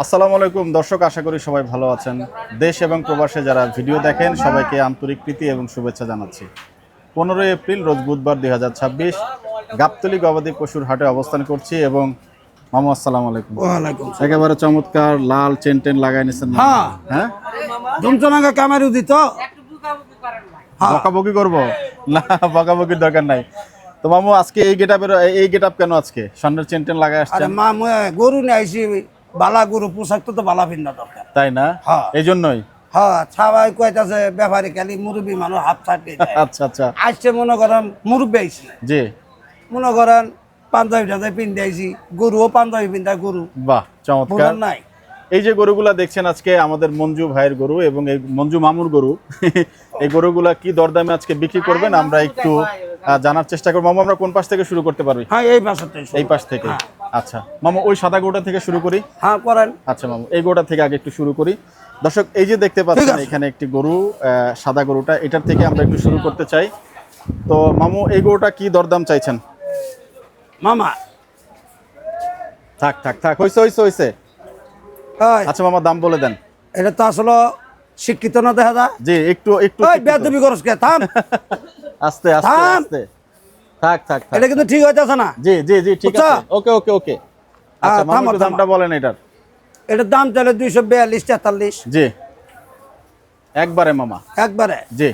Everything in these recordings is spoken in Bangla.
আসসালামু আলাইকুম দর্শক, আশা করি সবাই ভালো আছেন। দেশ এবং প্রবাসে যারা ভিডিও দেখেন সবাইকে আন্তরিক প্রীতি এবং শুভেচ্ছা জানাচ্ছি। 15 এপ্রিল রোজ বুধবার 2026 গাবতলী গবাদি পশুর হাটে অবস্থান করছি এবং মামু আসসালামু আলাইকুম। ওয়ালাইকুম একেবারে চমৎকার লাল চেন টেন লাগাই নিছেন। হ্যাঁ জমজনাঙ্গা ক্যামেরা দিত বকাবকি করবো না, বকাবকির দরকার নাই। তো মামু আজকে এই গেটআপ কেন আজকে স্বর্ণের চেন টেন লাগাই আসছেন? মা গরু নিয়ে আইসি, বালা গরু পোশাক তো বালা ভিন্ন দরকার, তাই না? এই জন্যই সবাই কইতাছে ব্যাপারে খালি মুরব্বী মানুষ হাত থাকে। আচ্ছা আচ্ছা, আসছে মনে করেন মুরব্বী আইসি, জি মনে করেন পাঞ্জাবি টাজাবি পিন্ধে আইসি, গরুও পাঞ্জাবি পিন্ধা গরু। বাহ চমৎকার। নাই এই যে গরুগুলা দেখছেন আজকে আমাদের মঞ্জু ভাইয়ের গরু এবং এই মঞ্জু মামুর গরু। এই গরুগুলা কি দরদামে আজকে বিক্রি করবেন আমরা একটু জানার চেষ্টা করবো। মামু আমরা কোন পাশ থেকে শুরু করতে পারবি? হ্যাঁ এই পাশে, এই পাশ থেকে। আচ্ছা মামু ওই সাদা গরুটা থেকে শুরু করি। হ্যাঁ করেন। আচ্ছা মামু এই গরুটা থেকে আগে একটু শুরু করি। দর্শক এই যে দেখতে পাচ্ছেন এখানে একটি গরু, সাদা গরুটা, এটার থেকে আমরা একটু শুরু করতে চাই। তো মামু এই গরুটা কি দরদাম চাইছেন? মামা থাক থাক থাক, হইছে। আচ্ছা মামা দাম বলে দেন। এটা তো আসলে শিক্ষিত না দেখা যায়। জি একটু বেদবি করস কে, থাম আস্তে আস্তে আস্তে, থাক থাক। এটা কিন্তু ঠিক হইতাছে না। জি জি জি ঠিক আছে, ওকে। আচ্ছা মামা একটু দামটা বলেন এটার। এটার দাম চাইলে 242 43। জি একবারে মামা, একবারে জি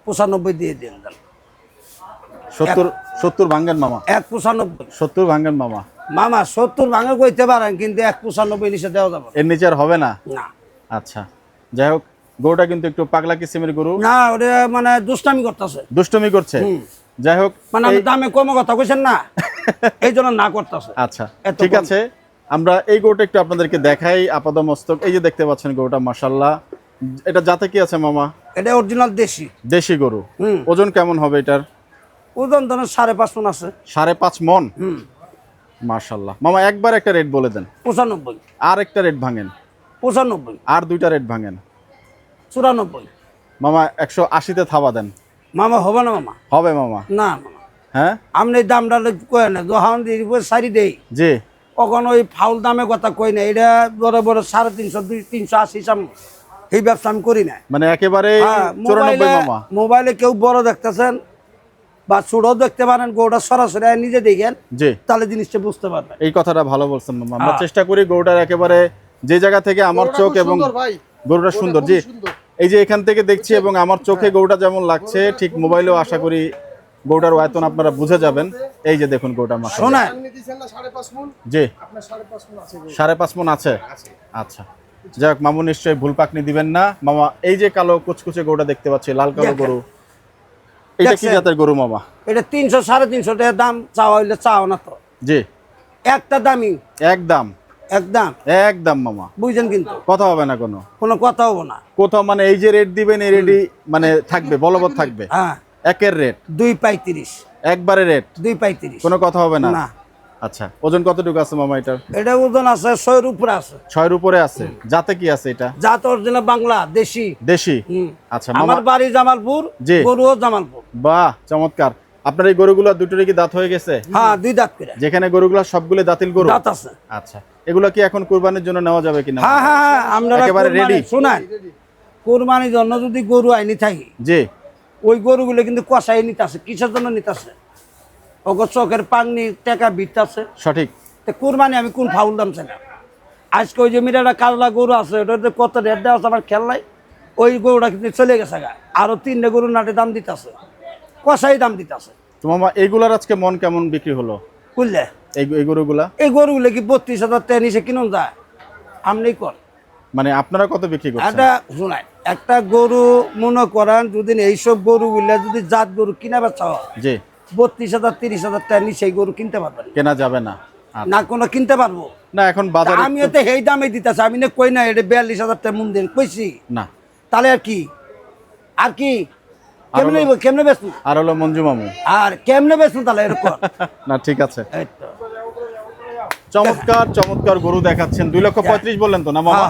95 দিয়ে দিন। 70 ভাঙ্গেন মামা, 195 70 ভাঙ্গেন মামা। মামা 70 ভাঙা কইতে পারেন, কিন্তু 195 নিচে দেওয়া যাবে এর নিচে আর হবে না? না। আচ্ছা যাই হোক, গরুটা কিন্তু একটু পাগলা কিসিমের গরু না, ওটা মানে দুষ্টামি করতেছে, দুষ্টমি করছে। যাই হোক মানে আমি দামে কম কথা কইছেন না, এই জন্য না করতেছে। আচ্ছা ঠিক আছে, আমরা এই গরুটা একটু আপনাদেরকে দেখাই আপাদমস্তক। এই যে দেখতে পাচ্ছেন গরুটা, মাশাআল্লাহ। এটা জাতে কি আছে মামা? এটা অরিজিনাল দেশি গরু। ওজন কেমন হবে এটার? ওজন ধরেন 5.5 মণ আছে। 5.5 মণ? মাশাআল্লাহ। মামা একবার একটা রেট বলে দেন। 95। আর একটা রেট ভাঙেন। 95। আর দুইটা রেট ভাঙেন। 94। মামা 180-তে থাবা দেন। মামা হবে না মামা? হবে মামা? না মামা। হ্যাঁ আপনি দামটা কই না, যখন দিব সারি দেই জি, কখন ওই ফাউল দামে কথা কই না। এটা বড় বড় 350 380 সাম, এই ব্যবসা আমি করি না। মানে একেবারে 94 মামা। মোবাইলে কেউ বড় দেখতেছেন বা ছোটও দেখতে পারেন, গরুটা সরাসরি নিজে দেখেন, জি তাহলে জিনিসটা বুঝতে পারবেন। এই কথাটা ভালো বলছেন মামা। আমরা চেষ্টা করি গরুটার একেবারে যে জায়গা থেকে আমার চোখ এবং গরুটা সুন্দর, জি এই যে এখান থেকে দেখছি এবং আমার চোখে গরুটা যেমন লাগছে ঠিক মোবাইলেও আশা করি গরুটার আয়তন আপনারা বুঝে যাবেন। এই যে দেখুন গরুটা মাশাআল্লাহ, জি 5.5 মণ আছে। আচ্ছা যাই হোক মামু নিশ্চয়ই ভুল পাকনি দিবেন না মামা। এই যে কালো কুচকুচে গরুটা দেখতে পাচ্ছি, লাল কালো গরু, এটা কি জাতের গরু মামা? এটা 300 350 টাকা দাম চাওয়া হইলে চাও না তো। জি একটা দামি একদম মামা, বুঝছেন, কিন্তু কথা হবে না কোনো কথা হবো না কোথাও। মানে এই যে রেট দিবেন এই রেডি মানে থাকবে, বলবৎ থাকবে। হ্যাঁ একের রেট 2.35, একবারে রেট 2.35, কোনো কথা হবে না। না। আচ্ছা ওজন কতটুকু আছে মামা এটার? এটা ওজন আছে 6 এর উপরে আছে। 6 এর উপরে আছে। জাতে কি আছে এটা? জাত অরিজিনাল বাংলা দেশি। আচ্ছা আমার বাড়ি জামালপুর, গরুও জামালপুর। বাহ চমৎকার। আপনার এই গরুগুলো দুটোরই কি দাঁত হয়ে গেছে? হ্যাঁ 2 দাঁত করে। যেখানে গরুগুলো সবগুলো দাঁতিল গরু? দাঁত আছে। আচ্ছা এগুলো কি এখন কুরবানির জন্য নেওয়া যাবে কিনা? হ্যাঁ আমরা একেবারে রেডি। শুনেন, কুরবানির জন্য যদি গরু আইনি থাকি, জি ওই গরুগুলো কিন্তু কষাই নিতেছে। কিসের জন্য নিতেছে? ওগো চোখের পাগনি টাকা বিটতেছে। সঠিক। কুরবানি আমি কোন ফাউল দাম চাইলাম? আজকে ওই যে মিরাটা কাজলা গরু আছে, ওটাতে কত রেট দেওয়া আছে আমার খেয়াল নাই। ওই গরুটা কিন্তু চলে গেছে গা, আরো 3টে গরু নাটে দাম দিতেছে, কষাই দাম দিতেছে। তো মামা এইগুলার আজকে মন কেমন বিক্রি হলো বুঝলে? এই গরুগুলা কি 32,000 টাকা নিচে কিনুন যায়? আপনি কর, মানে আপনারা কত বিক্রি করছেন? এটা শোনায়, একটা গরু মনে করেন যদি এইসব গরুগুলা যদি জাত গরু কিনা বেচা হয়, জি 32,000 30,000 টাকা নিচে গরু কিনতে পারবেন কেনা যাবে না? না কোনো কিনতে পারবো না এখন বাজারে আমি এতে এই দামে দিতেছি। আমি না কই না এটা 42,000 টাকা মন দিন কইছি না, তাহলে আর কি কেমনে বেচুন? আর হলো মঞ্জু মামু, আর কেমনে বেচুন তাহলে এরকম? না ঠিক আছে। চমৎকার গরু দেখাচ্ছেন। 2,35,000 বললেন তো না মামা?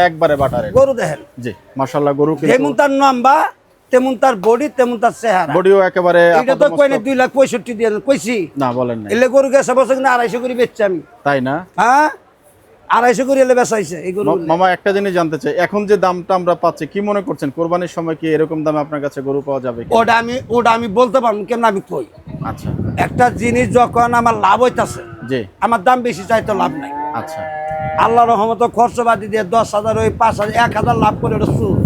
একবারে বাটারে গরু দেখেন। জি মাশাআল্লাহ, গরু যেমন তার নাম্বা তেমন তার বডি তেমন তার চেহারা। বডিও একেবারে এটা তো কই না 2,65,000 দিয়ে কইছি না, বলেন না। এলে গরু গেছে বছর কিন্তু 250 করে বেচছি আমি, তাই না? হ্যাঁ 250 করে এলে বেচাইছে এই গরু। মামা একটা জিনিস জানতে চাই, এখন যে দামটা আমরা পাচ্ছি কি মনে করছেন কোরবানির সময় কি এরকম দামে আপনার কাছে গরু পাওয়া যাবে কি? ওটা আমি বলতে পারবো কেমন, আমি কই আচ্ছা একটা জিনিস যখন আমার লাভ হইতাছে, জি আমার দাম বেশি চাইতো লাভ নাই। আচ্ছা আল্লাহ রহমত খরচবাদি দিয়ে 10,000 ওই 5,000 1,000 লাভ করে ওটা সুদ।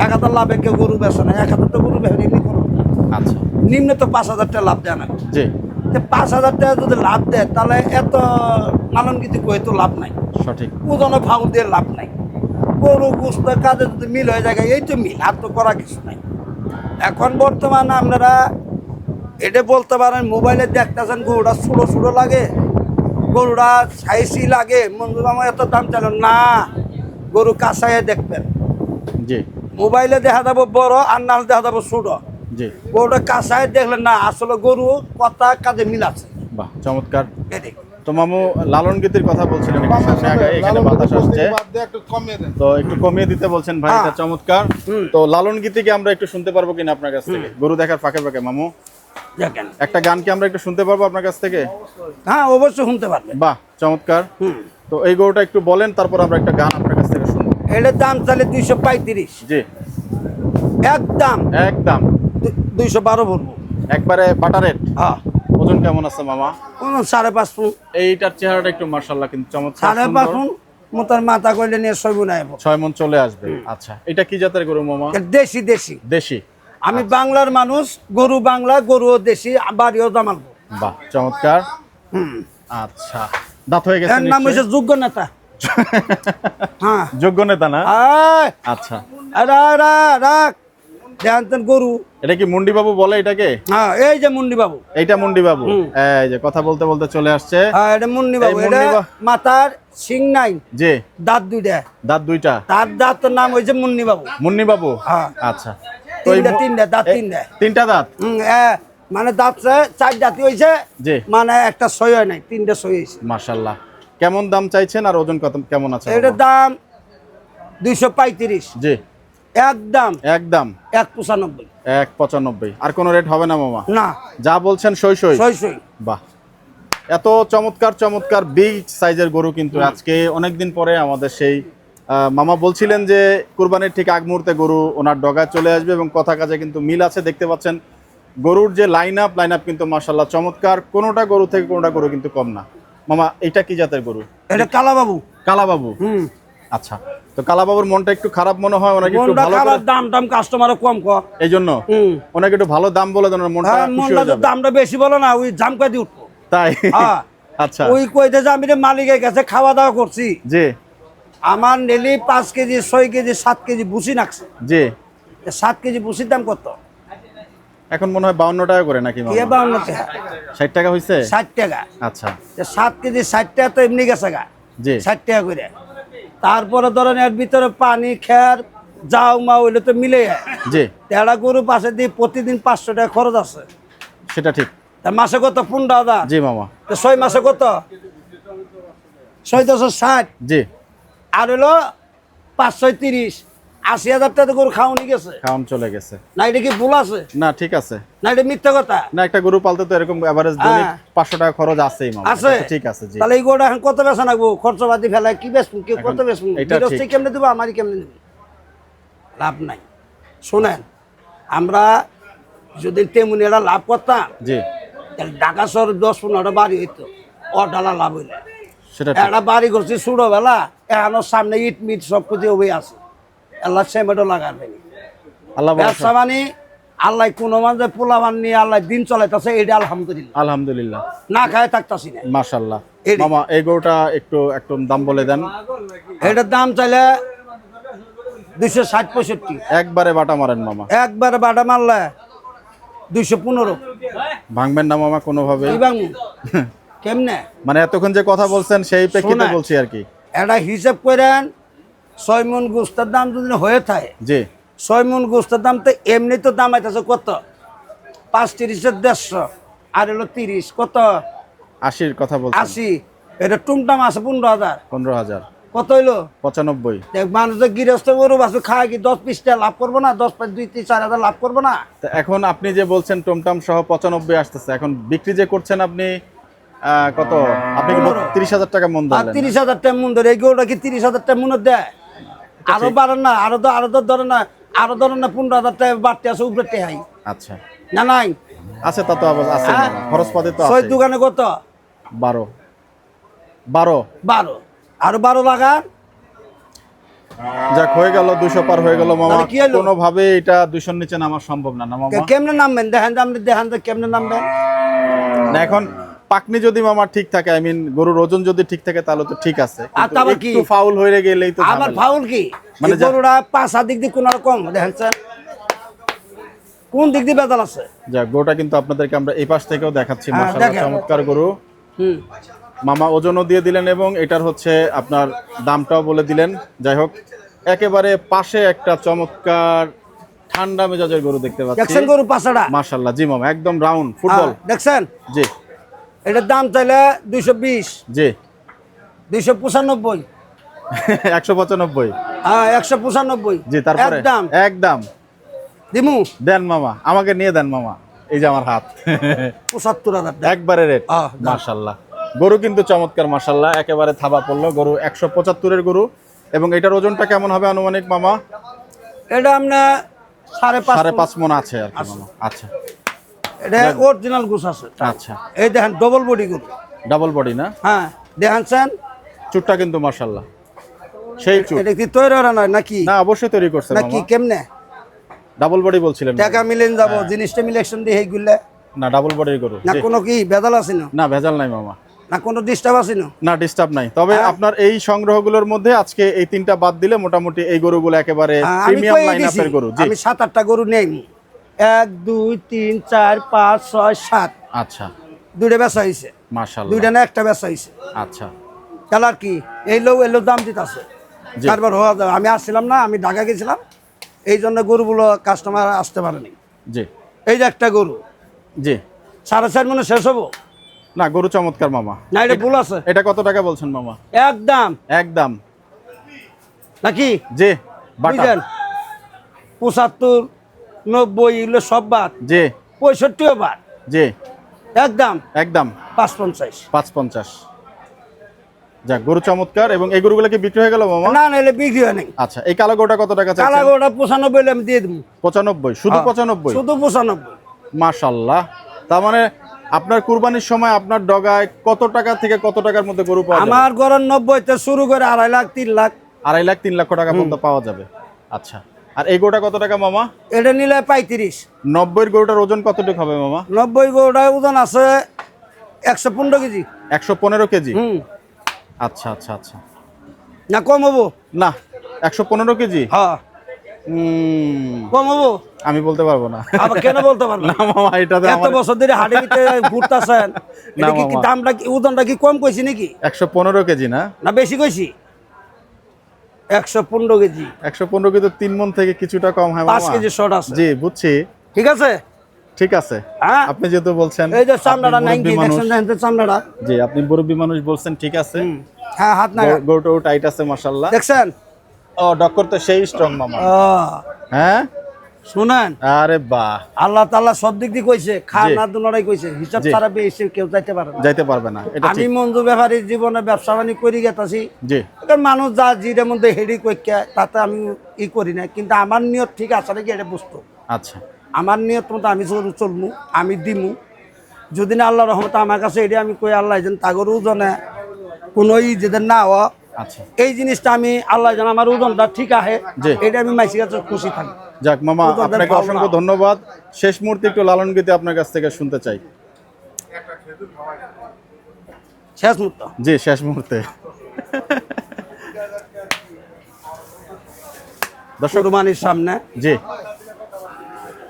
1,000 লাভে কেউ গরু বেচে না, 1,000 তো গরু বেচে এমনি করো। আচ্ছা নিম্নে তো 5,000 টাকা লাভ দেয় না। জি 5,000 টাকা যদি লাভ দেয় তাহলে এত লালন কিছু কই তো লাভ নাই, সঠিক ওজনে ফাউল দিয়ে লাভ নাই। গরু গুস্ত কাজে যদি মিল হয়ে যায় এই তো মিল, আর তো করা কিছু নাই। এখন বর্তমানে আপনারা এটা বলতে পারেন মোবাইলে দেখতেছেন গরুটা ছোটো ছোটো লাগে, গরুটা সাইসি লাগে, বন্ধু আমার এত দাম চাইল না। গরু কাছায় দেখবেন, জি মোবাইলে দেখা যাবো বড় আর নাল দেখা যাবো ছোট। জি গরুটা কাছায় দেখলেন না আসলে গরু কথা কাজে মিল আছে। বাহ চমৎকার। এটাই। তো মামু লালন গীতির কথা বলছিলেন একটু সামনে আগে, এখানে বাতাস আসছে তো একটু কমিয়ে দিতে বলছেন ভাই, এটা চমৎকার। তো লালন গীতি কি আমরা একটু শুনতে পারবো কিনা আপনার কাছ থেকে গরু দেখার ফাঁকে ফাঁকে? মামু দেখেন একটা গান কি আমরা একটু শুনতে পারবো আপনার কাছ থেকে? হ্যাঁ অবশ্যই শুনতে পারবেন। বাহ চমৎকার। তো এই গরুটা একটু বলেন, তারপর আমরা একটা গান আপনার কাছ থেকে শুনবো। এটার দাম চাইলে 235, জি একদম একদম 212 বলবো একবারে বাটা রেট। হ্যাঁ ওজন কেমন আছে মামা? 5.5 ফুট, এইটার চেহারাটা একটু মাশাআল্লাহ কিন্তু চমৎকার 5.5 ফুট মোতার মাথা করলে নিয়ে 6 গুণ আইব। 6 মণ চলে আসবে। আচ্ছা এটা কি জাতের গরু মামা? দেশি দেশি দেশি। আমি বাংলার মানুষ, গরু বাংলা, গরু দেশি, বাড়িও জামালবো। বাহ চমৎকার। আচ্ছা দাঁত হয়ে গেছে এর নাম হচ্ছে যোগ্য নেতা। হ্যাঁ যোগ্য নেতা না? আয় আচ্ছা রাখ দেখেন গরু। এটা কি মুন্ডি বাবু বলে এটাকে? হ্যাঁ এই যে মুন্ডি বাবু, এইটা মুন্ডি বাবু। এই যে কথা বলতে বলতে চলে আসছে। হ্যাঁ এটা মুন্ডি বাবু। এই এটা মুন্ডি মাথার সিং নাই, জি দাঁত দুইটা, দাঁত দুইটা। তার দাঁতের নাম হয়েছে মুন্নি বাবু। মুন্নি বাবু। হ্যাঁ আচ্ছা তো এই তিনটা দাঁত, তিনটা তিনটা দাঁত। মানে দাঁত 4 দাঁতই হয়েছে, জি মানে একটা সই হয় নাই, 3টা সই হয়েছে। মাশাআল্লাহ। কেমন দাম চাইছেন আর ওজন কত কেমন আছে? এটার দাম 235, জি একদম একদম 195। 195। আর কোনো রেট হবে না মামা? না যা বলছেন সই সই। সই সই। বাহ এত চমৎকার চমৎকার বিগ সাইজের গরু কিন্তু আজকে অনেকদিন পরে আমাদের সেই মামা বলছিলেন যে কুরবানির ঠিক আগ মুহূর্তে গরু ওনার ডগায় চলে আসবে এবং কথা কাজে কিন্তু মিল আছে। দেখতে পাচ্ছেন গরুর যে লাইন আপ কিন্তু মাশাআল্লাহ চমৎকার, কোনোটা গরু থেকে কোনোটা গরু কিন্তু কম না। মামা এটা কি জাতের গরু? এটা কালাবাবু। কালাবাবু। আচ্ছা তো কালাবাবুর মনটা একটু খারাপ মনে হয়, ওনাকে একটু ভালো করে দাম কাস্টমারও কম কর এই জন্য ওনাকে একটু ভালো দাম বলে দেন, ওনার মনটা খুশি হয়ে যাবে। দামটা বেশি বলো না, ওই জামকা দিয়ে উঠবো তাই? আচ্ছা ওই কইতে যে আমি মালিকের কাছে খাওয়া দাওয়া করছি, জি আমার নেলি 5 কেজি 6 কেজি 7 কেজি ভুসি নাকছে। জি 7 কেজি ভুসির দাম কত এখন মনে হয় 52 টাকা করে নাকি মামা? 52 টাকা। 60 টাকা হইছে? 60 টাকা। আচ্ছা 7 কেজি 60 টাকা তো এমনি গেছে গা, জি 60 টাকা করে। তারপরে ধরেন এর ভিতরে পানি খের যাও মা হইলে তো মিলে যায়। জি তেড়া গরু পাশে দিয়ে প্রতিদিন 500 টাকা খরচ আছে। সেটা ঠিক। তা মাসে কত? 15,000। জি মামা। তো 6 মাসে কত? 6,60। জি আর হলো 530, 80,000 টাকা গরু খাওয়ানি গেছে। খাওয়ান চলে গেছে। না এটা কি ভুল আছে? না ঠিক আছে। না এটা মিথ্যা কথা? না একটা গরু পালতে তো এরকম এভারেজ দৈনিক 500 টাকা খরচ আছেই মামা। আছে এটা ঠিক আছে। জি তাহলে এই গরুটা এখন কত বেচা নাগবো? খরচপাতি ফেলায় কি বেচবো? কেউ কত বেচবো? এটা বিরস্তি ঠিক। কেমনে দেবো, আমারই কেমনে দেবো? লাভ নাই। শোনেন আমরা যদি তেমনি একটা লাভ করতাম জি তাহলে ঢাকা শহরে 10-15টা বাড়ি হইতো, অডালা লাভ হইলে। সেটা ঠিক। একটা বাড়ি করছি ছোটবেলা, এখনো সামনে ইট মিট সব কিছু ওই আছে, আল্লাহ সেমেটও লাগাবে। আল্লাহ ব্যবসা মানে আল্লাহ কোনো মাঝে পোলাবান নিয়ে আল্লাহ দিন চলাইতেছে, এটা আলহামদুলিল্লাহ। আলহামদুলিল্লাহ না খায় থাকতাছি না। মাশাআল্লাহ। এটাই। মামা এই গরুটা একটু দাম বলে দেন। এটার দাম চাইলে 260-65। একবারে বাটা মারেন মামা। একবারে বাটা মারলে 215। ভাঙবেন না মামা কোনোভাবে? কি ভাঙবো? কেমনে? মানে এতক্ষণ যে কথা বলছেন সেই প্রেক্ষিতে শোনেন। বলছি আর কি। এটা হিসাব করেন 6 মণ গোস্তের দাম যদি হয়ে থাকে, জি 6 মণ গোস্তের দাম তো এমনি তো দাম আইতেছে কত? 5-30-এর 150, আর হলো 30 কত? 80-র কথা বলছেন। 80। এটা টুমটাম আছে 15,000। 15,000। কত হইলো? 95। মানুষ যে গৃহস্থ গরু বাছু খায় কি 10-20 টাকা লাভ করবো না? 10-2-3-4 লাভ করবো না? তো এখন আপনি যে বলছেন টমটম সহ 95 আসতেছে, এখন বিক্রি যে করছেন আপনি কত আপনি 30,000 টাকা মন আর ধরলেন 30,000 টাকা মন ধরে এই গরুটা কি 30,000 টাকা মনে দেয়? আরো বাড়ান না, আরো ধরে না, আরো ধরেন না 15,000 টাকা বাড়তে আছে উপরে টেহাই আচ্ছা না নাই আছে, তা তো আবার আছে হ্যাঁ? খরচ পাতি তো ছয় আছে। দোকানে কত? 12 12 12 আরো 12 লাগান। যাক হয়ে গেল, 200 পার হয়ে গেল মামা। তাহলে কি হলো? কোনোভাবে এটা 200 র নিচে নামা সম্ভব না না মামা। কেমনে নামবেন দেখেন তো, আপনি দেখেন তো কেমনে নামবেন। না এখন পাকনি যদি মামা ঠিক থাকে, আই মিন গরুর ওজন যদি ঠিক থাকে তাহলে তো ঠিক আছে, আর কিন্তু তারপর কি? একটু ফাউল হয়ে গেলেই তো আবার ঝামেলা। ফাউল কি মানে এই গরুটা পাঁচা দিক দিয়ে কোন রকম দেখেন স্যার, কোন দিক দিয়ে বেদাল আছে? যাক গরুটা কিন্তু আপনাদেরকে আমরা এই পাশ থেকেও দেখাচ্ছি, হ্যাঁ, মাশাআল্লাহ দেখেন। চমৎকার গরু। হুম মামা ওজনও দিয়ে দিলেন এবং এটার হচ্ছে আপনার দামটাও বলে দিলেন। যাই হোক একেবারে পাশে একটা চমৎকার ঠান্ডা মেজাজের গরু দেখতে পাচ্ছি, দেখছেন গরু পাঁচাটা? মাশাআল্লাহ। জি মামা একদম রাউন্ড ফুটবল। দেখছেন জি এটার দাম চাইলে 220, জি 295, 195। হ্যাঁ 195। জি তারপরে একদম একদম দিমু দেন মামা, আমাকে নিয়ে দেন মামা, এই যে আমার হাত 75,000 টাকা। একবারে রেট। দাম। মাশাআল্লাহ গরু কিন্তু চমৎকার, মাশাআল্লাহ একেবারে থাবা পড়লো গরু। 175 এর গরু এবং এটার ওজনটা কেমন হবে আনুমানিক মামা? এটা আমরা 5.5 5.5 মণ আছে আর কি মামা। আচ্ছা এটা অরিজিনাল গোছ আছে। আচ্ছা এই দেখেন ডবল বডি গরু। ডাবল বডি না? হ্যাঁ দেখেন স্যার, চুটটা কিন্তু মাশাআল্লাহ সেই চুট। এটা কি তৈরি করা নয় নাকি? না অবশ্যই তৈরি করছে নাকি মামা। কেমনে ডাবল বডি বলছিলেন টাকা মিলেন যাব, জিনিসটা মিলেকশন দিয়ে এইগুলা না? ডাবল বডির গরু না, জি। কোনো কি বেদাল আছে না? না ভেজাল নাই মামা, না কোনো ডিস্টার্ব আছে না? না ডিস্টার্ব নাই। তবে আপনার এই সংগ্রহগুলোর মধ্যে আজকে এই তিনটা বাদ দিলে মোটামুটি এই গরুগুলো একেবারে আমি প্রিমিয়াম কই দিছি, লাইনআপের গরু। জি আমি 7-8টা গরু নেই। 1 2 3 4 5 6 7 আচ্ছা দুইটা বেচা হইছে, মাশাআল্লাহ। দুইটা না একটা বেচা হইছে। আচ্ছা কালার কি এলো দাম দিতে আছে জি। কারবার হওয়া যাবে। আমি আসছিলাম না, আমি ঢাকা গেছিলাম, এই জন্য গরুগুলো কাস্টমার আসতে পারেনি। জি এই যে একটা গরু জি 4.5 মনে শেষ হবো না, গরু চমৎকার মামা। না? এটা ভুল আছে এটা কত টাকা বলছেন মামা? একদম একদম নাকি জি বাটা বুঝলেন? 75 90 এগুলো সব বাদ, জি 65ও বাদ, জি একদম একদম 5.50। 5.50। যাক গরু চমৎকার এবং এই গরুগুলো কি বিক্রি হয়ে গেল মামা? না না, এলে বিক্রি হয় নাই। আচ্ছা এই কালো গরুটা কত টাকা কালা চাচ্ছেন? গরুটা 95 হলে আমি দিয়ে দেবো। 95 শুধু 95? শুধু 95। মাশাআল্লাহ। তার মানে আপনার কুরবানির সময় আপনার ডগায় কত টাকা থেকে কত টাকার মধ্যে গরু পাওয়া যাবে? আমার গরুর 90 তে শুরু করে 2.5 লাখ 3 লাখ 2.5 লাখ 3 লক্ষ টাকা পর্যন্ত পাওয়া যাবে। আচ্ছা আর এই গরুটা কত টাকা মামা? এটা নিলে 35। 90 এর গরুটার ওজন কতটুকু হবে মামা? 90 গরুটার ওজন আছে 115 কেজি। 115 কেজি। হুম আচ্ছা আচ্ছা আচ্ছা না কম হবো? না 115 কেজি। হ্যাঁ উম, কম হবো? আমি বলতে পারবো না। আবার কেন বলতে পারবো না মামা এটাতে এত আমার বছর ধরে হাড়িতে ঘুরতেছেন, এটা কি মামা। দামটা কি ওজনটা কি কম কইছি নাকি? 115 কেজি না? না বেশি কইছি? 115 কেজি। 115 কিন্তু 3 মণ থেকে কিছুটা কম হয় 5 মামা। কেজি শর্ট আছে। জি বুঝছি, ঠিক আছে ঠিক আছে। হ্যাঁ আপনি যেহেতু বলছেন এই যে আপনি চামড়াটা মুরব্বি 90 মানুষ। দেখছেন, দেখেন তো চামড়াটা। জি আপনি মুরব্বী মানুষ বলছেন, ঠিক আছে। হ্যাঁ হাত না গরুটাও টাইট আছে মাশাআল্লাহ। দেখছেন? ও ডক্কর তো সেই স্ট্রং মামা। ও হ্যাঁ শুনেন, আরে বাহ, আল্লাহ তাআলা সব দিক দিয়ে কইছে, খান জি। না দুনারাই কইছে, হিসাব জি। ছাড়া বেশি কেউ যাইতে পারে না। যাইতে পারবে না, এটা আমি ঠিক। মঞ্জু ব্যাপারী জীবনে ব্যবসা বাণিজ্য করি গেতাছি, জি এখন মানুষ যা জিরের মধ্যে হেডি কইকে তাতে আমি ই করি না, কিন্তু আমার নিয়ত ঠিক আছে নাকি এটা বুঝতো। আচ্ছা আমার নিয়ত মতো আমি চলমু, আমি দিমু। যদি না আল্লাহ রহমতে আমার কাছে এটা আমি কই আল্লাহ যেন তাগর ওজনে কোনো ই যেদের না হওয়া, আচ্ছা এই জিনিসটা আমি আল্লাহ যেন আমার ওজনটা ঠিক আহে, জি। এটা আমি মাইসির কাছে খুশি থাকি। যাক মামা ওজনটা আপনাকে ভালো অসংখ্য না। ধন্যবাদ। শেষ মুহূর্তে একটু লালন গীতি আপনার কাছ থেকে শুনতে চাই। শেষ মুহূর্ত জি শেষ মুহূর্তে দর্শক কুরবানির সামনে জি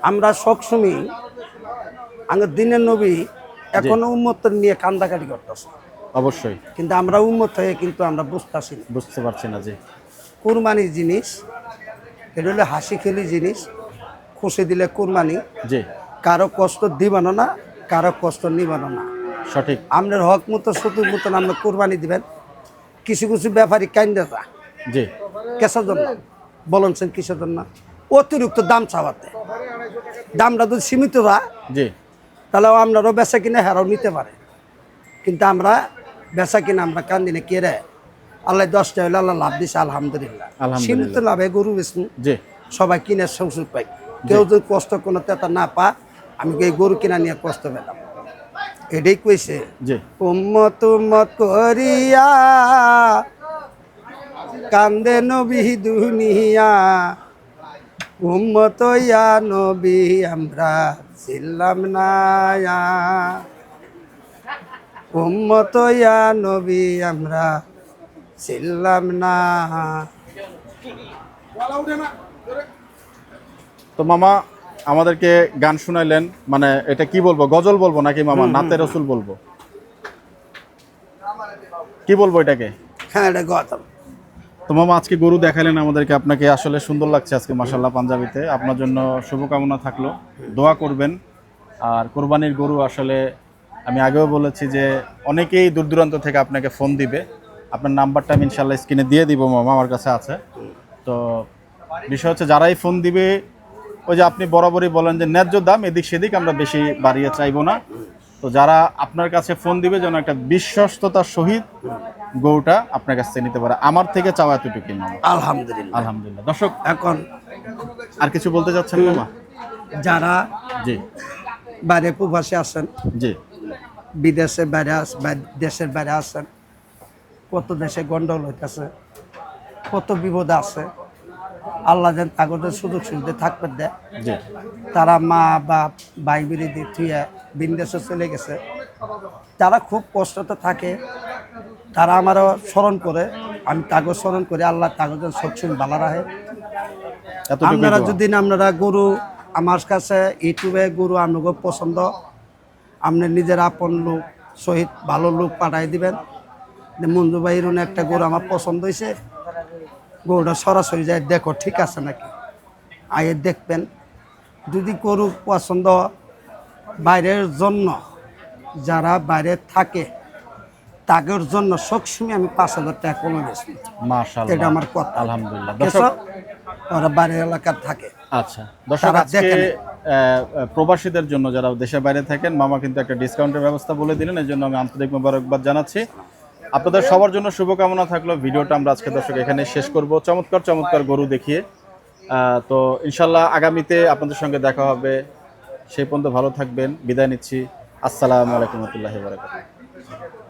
আমরা সবসময় আমাদের দিনের নবী এখনো উম্মত নিয়ে কান্দাকাটি করতেছে, অবশ্যই কিন্তু আমরা উম্মত হয়ে কিন্তু আমরা বুঝতেছি না। বুঝতে পারছি না। জি কুরবানির জিনিস এটা হলো হাসি খেলি জিনিস, খুশি দিলে কুরবানি, জি কারো কষ্ট দিবানো না, কারো কষ্ট নিবানো না। সঠিক। আপনার হক মতো সতুর মতন আপনি কুরবানি দিবেন। কিছু কিছু ব্যাপারী কাইন্ডা জি কেসার জন্য বলছেন, কিসের জন্য? অতিরিক্ত দাম চাওয়াতে। দামটা যদি সীমিত হয় জি তাহলে আপনারও বেচা কিনে হেরাও নিতে পারে। কিন্তু আমরা বেচা কিনা আমরা কান্দিনে কে রে আল্লাহ 10টা হইলে আল্লাহ লাভ দিছে আলহামদুলিল্লাহ। সীমিত লাভে গরু বেচুন, জি সবাই কিনে সুযোগ পাই। কেউ যদি কষ্ট কোনো তেতা না পা, আমি এই গরু কিনা নিয়ে কষ্ট পেলাম, এটাই কইছে। জি উম্মত উম্মত করিয়া কান্দে নবী দুনিয়া, উম্মত ইয়া নবী আমরা ছিলাম না, উম্মত ইয়া নবী আমরা ছিলাম না। তো মামা আমাদেরকে গান শুনাইলেন, মানে এটা কি বলবো, গজল বলবো নাকি মামা নাতে রসুল বলবো, কি বলবো এটাকে? হ্যাঁ, এটা গতম। তো মামা আজকে গরু দেখালেন আমাদেরকে, আপনাকে আসলে সুন্দর লাগছে আজকে মাশাআল্লাহ পাঞ্জাবিতে। আপনার জন্য শুভকামনা থাকলো, দোয়া করবেন। আর কোরবানির গরু আসলে আমি আগেও বলেছি যে অনেকেই দূর দূরান্ত থেকে আপনাকে ফোন দিবে, আপনার নাম্বারটা আমি ইনশাল্লাহ স্ক্রিনে দিয়ে দিব মামা, আমার কাছে আছে। তো বিষয় হচ্ছে যারাই ফোন দিবে, ওই যে আপনি বরাবরই বলেন যে ন্যায্য দাম, এদিক সেদিক আমরা বেশি বাড়িয়ে চাইবো না। তো যারা আপনার কাছে ফোন দিবে যেন একটা বিশ্বস্ততার সহিত গরুটা আপনার কাছ থেকে নিতে পারে, আমার থেকে চাওয়া এতটুকুই মামা। আলহামদুলিল্লাহ। আলহামদুলিল্লাহ। দর্শক এখন আর কিছু বলতে চাচ্ছেন মামা? যারা জি বাইরে প্রবাসী আছেন, জি বিদেশে বাইরে দেশের বাইরে আছেন, কত দেশে গন্ডগোল হইতেছে, কত বিপদ আছে, আল্লাহ যেন তাগদের সুযোগ সুবিধা থাকবে দেয়। জি তারা মা বাপ ভাই বিরোধী থুয়ে বিদেশে চলে গেছে, তারা খুব কষ্টতে থাকে, তারা আমারও স্মরণ করে, আমি তাগো স্মরণ করি, আল্লাহ তাগদের সবসময় ভালো রাখে। এতটুকুই আপনারা দোয়া। যদি আপনারা গরু আমার কাছে ইউটিউবে গরু আপনাকে পছন্দ, আপনি নিজের আপন লোক সহিত ভালো লোক পাঠাই দিবেন, মঞ্জু ভাইয়ের একটা গরু আমার পছন্দ হয়েছে, গরুটা সরাসরি যায় দেখো ঠিক আছে নাকি, আগে দেখবেন। যদি গরু পছন্দ, বাইরের জন্য যারা বাইরে থাকে তাদের জন্য সবসময় আমি 5,000 টাকা কমে গেছি, মাশাআল্লাহ, এটা আমার কথা। আলহামদুলিল্লাহ। কেসব দর্শক ওরা বাইরের এলাকার থাকে। আচ্ছা দর্শক, তারা আজকে দেখেন। প্রবাসীদের জন্য যারা দেশের বাইরে থাকেন, মামা কিন্তু একটা ডিসকাউন্টের ব্যবস্থা বলে দিলেন, এই জন্য আমি আন্তরিক মোবারকবাদ জানাচ্ছি। আপনাদের সবার জন্য শুভকামনা থাকলো। ভিডিওটা আমরা আজকে দর্শক এখানে শেষ করব, চমৎকার চমৎকার গরু দেখিয়ে। তো ইনশাল্লাহ আগামীতে আপনাদের সঙ্গে দেখা হবে, সেই পর্যন্ত ভালো থাকবেন, বিদায় নিচ্ছি। আসসালামু আলাইকুম ওয়া রাহমাতুল্লাহি ওয়া বারাকাতুহু।